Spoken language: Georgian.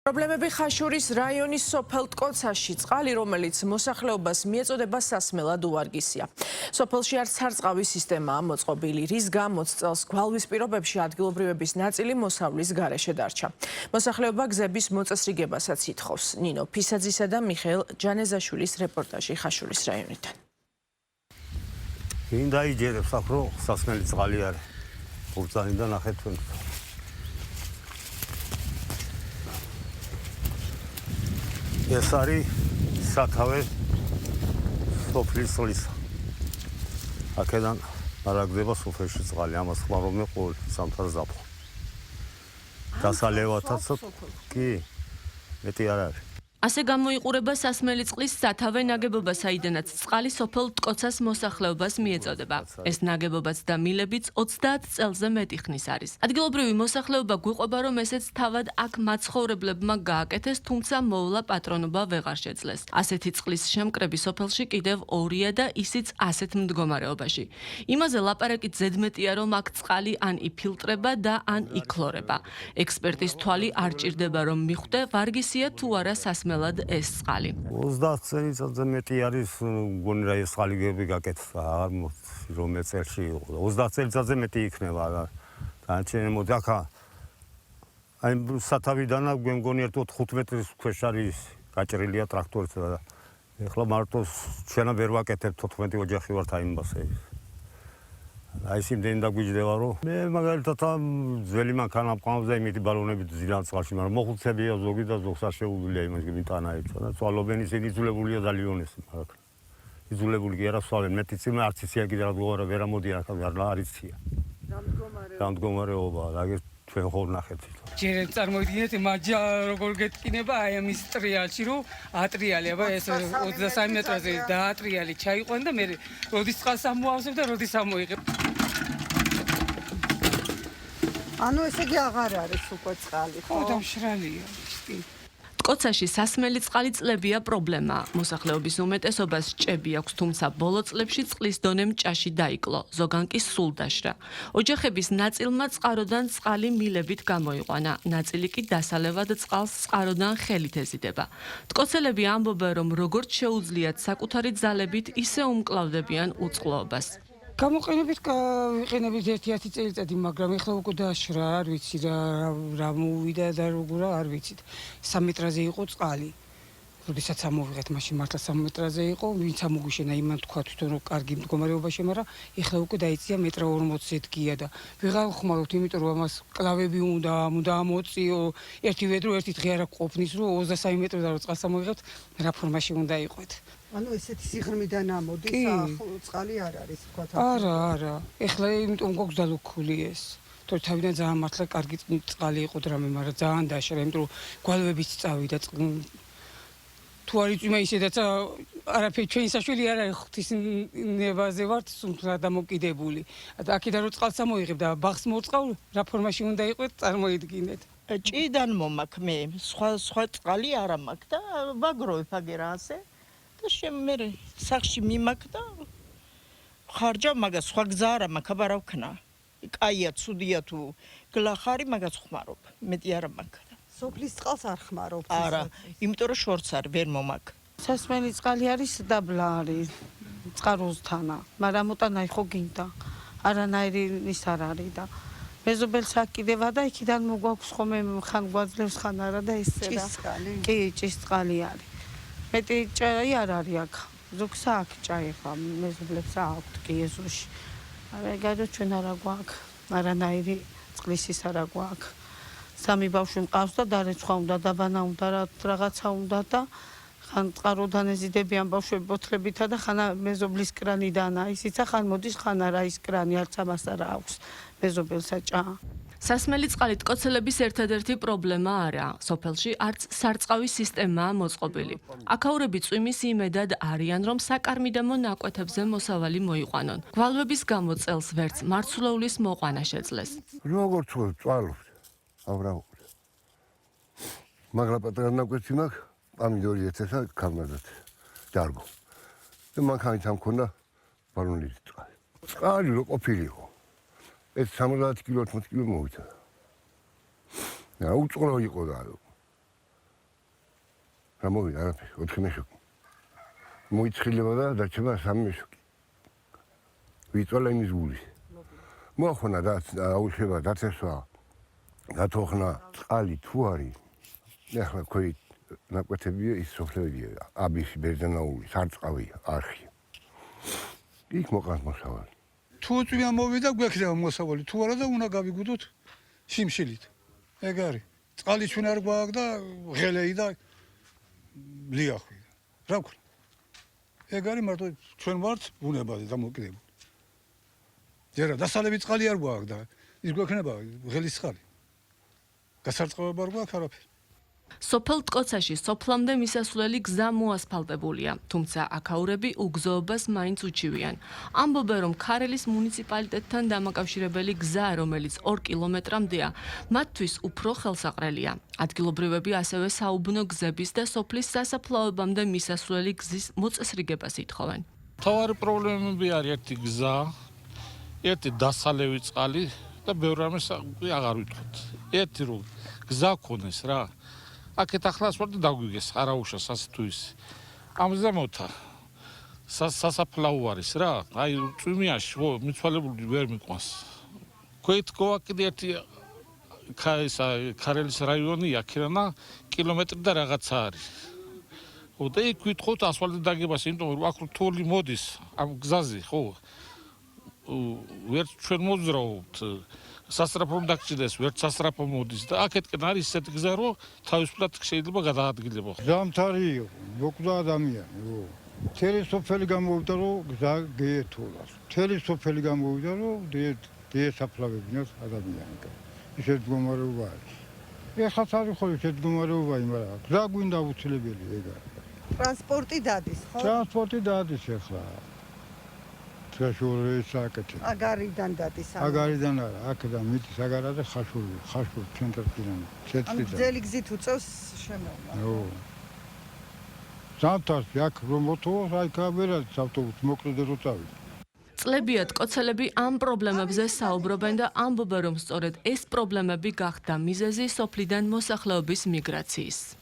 პრობლემები ხაშურის რაიონის სოფელ ტკოცაში წყალი, რომელიც მოსახლეობას მიეწოდება სასმელად უვარგისია. სოფელში არც სარწყავი სისტემაა მოწყობილი, რის გამოც წელს გვალვის პირობებში ადგილობრივების ნაწილი მოსავლის გარეშე დარჩა. მოსახლეობა გზების მოწესრიგებასაც ითხოვს. ნინო ფისაძისა და მიხეილ ჯანეზაშვილის რეპორტაჟი ხაშურის რაიონიდან. მინდა იჯერებს აქ რომ სასმელი წყალი არის. ურწანიდან ნახეთ თქვენ. ეს არის სათავე სოფლის წყლის. აქედან არაგდება სოფელში წყალი, ამას ხმარობდნენ ყოველ სამთარ ზაფხულ. დასალევათაც კი, მეტი არ არის. ასე გამოიყურება სასმელი წყლის სათავე ნაგებობა, საიდანაც წყალი სოფელ ტკოცას მოსახლეობას მიეწოდება. ეს ნაგებობაც და მილებიც 30 წელზე მეტი ხნის არის. ადგილობრივი მოსახლეობა გვიყვება, რომ ესეც თავად აქ მაცხოვრებლებმა გააკეთეს, თუმცა მოვლა პატრონობა ვეღარ შეძლეს. ასეთი წყლის შემკრები სოფელში კიდევ ორია და ისიც ასეთ მდგომარეობაში. იმაზე ლაპარაკი ზედმეტია, რომ აქ წყალი ან იფილტრება და ან იკლორება. ექსპერტის თვალი არ ჭირდება, რომ მიხვდე ვარგისია თუ არა სასმელად ეს წყალი. 30 წელიწადზე მეტი არის, მგონი რა ეს წყალი გაკეთდა, აღარ მოხდა რომელ წელში იყო. 30 წელიწადზე მეტი იქნება. დანარჩენი მოდი აქ აი სათავიდან მე მგონი ერთო 5 მეტრის ქვეშ არის გაჭრილია ტრაქტორით და ეხლა მარტო ჩვენა ვერ ვაკეთებ 14 ოჯახი ვართ აი იმასე. აი სიმდენი დაგვიჯდება რომ მე მაგალითად ამ ძველი მანქანა მყავს და იმითი ბალონებით ძილან წყალში, მაგრამ მოხუცებია ზოგი და ზოგს არ შეუძლია იმას გიტანა ეცა და ცვალობენ ისინი იძულებულია ძალიან ეს მაგრამ იძულებული კი არა სვავენ მეტიც იმ არც იცია კიდე რა გողარა ვერ ამოდიან ახლა არ იცია მდგომარეობა რა ჩვენ ხო ნახეთ ჯერ წარმოიდგინეთ მაჯა როგორ გეტკინება აი ამის ტრიალში რომ ატრიალი აბა ეს 23 მეტრაზე დაატრიალი ჩაიყვან და მე როდის წყალს ამოავსებ და როდის ამოიღებ ანუ ესე იგი აღარ არის უკვე წყალი ხო დამშრალია ტკოცაში სასმელი წყალი წლებია პრობლემა. მოსახლეობის უმეტესობას ჭები აქვს, თუმცა ბოლო წლებში წყლის დონე მჭაში დაიკლო, ზოგან კი სულ დაშრა. ოჯახების ნაწილმა წყაროდან წყალი მილებით გამოიყვანა, ნაწილი კი დასალევად წყალს წყაროდან ხელით ეზიდება. ტკოცელები ამბობენ, რომ როგორც შეუძლიათ საკუთარი ძალებით, ისე უმკლავდებიან უწყლოობას. გამოყენებით ვიყენებით 1-10 წელიწადი, მაგრამ ეხლა უკვე დაშრა, არ ვიცი რა მოვიდა და როგორ არ ვიცით. 3 მეტრაზე იყო წყალი. როდესაც ამოვიღეთ, მაშინ მართლა 3 მეტრაზე იყო, ვინც ამოგვიშენა იმან თქვა თვითონ რომ კარგი მდგომარეობაში, მაგრამ ეხლა უკვე დაიწია 1.40 დგია და ვეღარ ხმარობთ, იმიტომ რომ ამას კლავები უნდა ამოწიო, ერთი ვედრო ერთი დღე არა ყოფნის, რომ 23 მეტრზე რომ წყალს ამოვიღებთ, რა ფორმაში უნდა იყვეთ. ანუ ესეთი სიღრმიდან ამოდის, წყალი არ არის თქვა. არა. ეხლა იმიტომ გვაქვს დალუქული ეს. თორე თავიდან ძალიან მართლა კარგი წყალი იყო დრამე, მაგრამ ძალიან დაშრა, იმიტომ რომ გვალვებიც წავიდა. თუ არ იწვიმა ისედაც არაფერი ჩვენი საშველი არ არის ღვთის ნებაზე ვართ, სულ დამოკიდებული. და აქედან რომ წყალს ამოიღებ და ბაღს მორწყავ, რა ფორმაში უნდა იყვეთ, წარმოიდგინეთ. ჭიიდან მომაქ მე, სხვა წყალი არ ამაქ და ვაგროვებ აგერა ასე. და მე სახში მიმაქ და ხარჯავ მაგას სხვა გზა არ მაქვს აბა რა ვქნა კაია ცუდია თუ გლახარი მაგას ხმარობ მეტი არ მაქვს სოფლის წყალს არ ხმარობ არა იმიტომ რომ შორს არ ვერ მომაქ სასმელი წყალი არის დაბლა არის წყაროსთანა მაგრამ უტანაი ხო გინდა არანაირი ის არ არის და მეზობელს აკიდება და იქიდან მოგვაქვს ხომ ხან გვაძლევს ხან არა და ისე რა კი ჭის წყალი არის მეტი ჭაი არ არის აქ. ზოგს აქ ჭაი ხა, მეზობლებს აქვთ კი ეზოში. არა, ეგარო ჩვენ არა გვაქვს. არანაირი წყლის ის არა გვაქვს. 3 ბავშვი მყავს და დარეცხვა უნდა, დაბანა უნდა, რაღაცა უნდა და ხან წყაროდან ეზიდებიან ბავშვები ბოთლებითა და ხან მეზობლის კრანიდანაა. ისიცა ხან მოდის, ხან არა ის კრანი, არც ამას არა აქვს მეზობელსა ჭა. სასმელი წყალი ტკოცელების ერთადერთი პრობლემა არა. სოფელში არც სარწყავი სისტემაა მოწყობილი. აქაურები წვიმის იმედად არიან, რომ საკარმიდამო ნაკვეთებზე მოსავალი მოიყვანონ. გვალვების გამო წელს ვერც მარცვლეულის მოყვანა შეძლეს. როგორც წვალობთ, აბრაუყურე. მაგრამ პატარა ნაკვეთი მაქვს, პამიდორი ეთესა ქალმაზად. დარგო. და მანქანით ამ ქონდა ბალონით წყალი. წყალი რო ყოფილიყო. ეს 70 კილო 80 კილო მოვიდა. რა უწყლო იყო და რა მოვიდა არაფერი 4 მეშოკი მოიცხილება და დაჩება 3 მეშოკი ვიწვალა იმის გული მოახონა და აუშება დაწესვა გათოხნა წყალი თუ არის ახლა ქვი ნაკვეთებია ის სოფლებია აბიში ბერძენაული სარწყავია არხი იქ მოყავს მოსავალი თუ წვიან მოვიდა გვექნება მოსავალი თუ არა და უნდა გავიგუდოთ შიმშილით ეგ არის წყალი ჩვენ არ გვაქვს და ღელეი და ლიახვი რა ვქნა ეგ არის მარტო ჩვენ ვართ ბუნებაზე დამოკიდებული ჯერა დასალები წყალი არ გვაქვს და ის გვექნება ღელის წყალი გასარწყავება არ გვაქვს არაფერი სოფელ ტკოცაში სოფლამდე მისასვლელი გზა მოასფალტებულია, თუმცა აქაურები უგზოობას მაინც უჩივიან. ამბობენ, რომ ქარელის მუნიციპალიტეტთან დამაკავშირებელი გზა, რომელიც 2 კილომეტრამდეა, მათთვის უფრო ხელსაყრელია. ადგილობრივები ასევე საუბნო გზების და სოფლის სასაფლაოებამდე მისასვლელი გზის მოწესრიგებას ითხოვენ. მთავარი პრობლემები არის ერთი გზა, ერთი დასალევი წყალი და ბევრი რამე აღარ ვითხოვთ. ერთი რომ გზა ქონდეს რა აქეთ ახლა სპორტი დაგვიგეს არაუშას ასე თუ ის ამაზე მოთა სასაფლაო არის რა აი წვიმიაში ხო მიცვალებული ვერ მიყვანს ქვეთ გოაკიდე ერთი ქარელის რაიონი აქედანა კილომეტრი და რაღაცა არის ხო და იქ ვითხოვთ ასფალტი დაგებას იმიტომ რომ აქ რთული მოდის ამ გზაზე ხო ვერ ჩვენ მოძრაობთ სასწრაფო დაგჭირდეს ვერც სასწრაფო მოდის და აქეთკენ არის ისეთი გზა რომ თავისუფლად შეიძლება გადაადგილება. ზამთარი მოკვდა ადამიანი ხო თელი სოფელი გამოვიდა რომ გზა გეეთოლას თელი სოფელი გამოვიდა რომ დიესაფლავებინოს ადამიანი ისეთ მდგომარეობა არის ეხლაც არის ხოლმე ისეთ მდგომარეობა მაგრამ გზა გვინდა აუცილებელი ეგ არის ტრანსპორტი დადის ხო ტრანსპორტი დადის ახლა ხაშური საკეთე. აგარიდან დადის. აგარიდან არა, აქედან მიდის აგარა და ხაშური ცენტრიდან. ანუ ძელი გზით უწევს შემოვლა. ო. ზამთარში აქ რომ მოთოვოს, აი კამერაც ავტობუსი მოკლედ რო წავიდა. წლებია ტკოცელები ამ პრობლემებზე საუბრობენ და ამბობენ, რომ სწორედ ეს პრობლემები გახდა მიზეზი სოფლიდან მოსახლეობის მიგრაციის.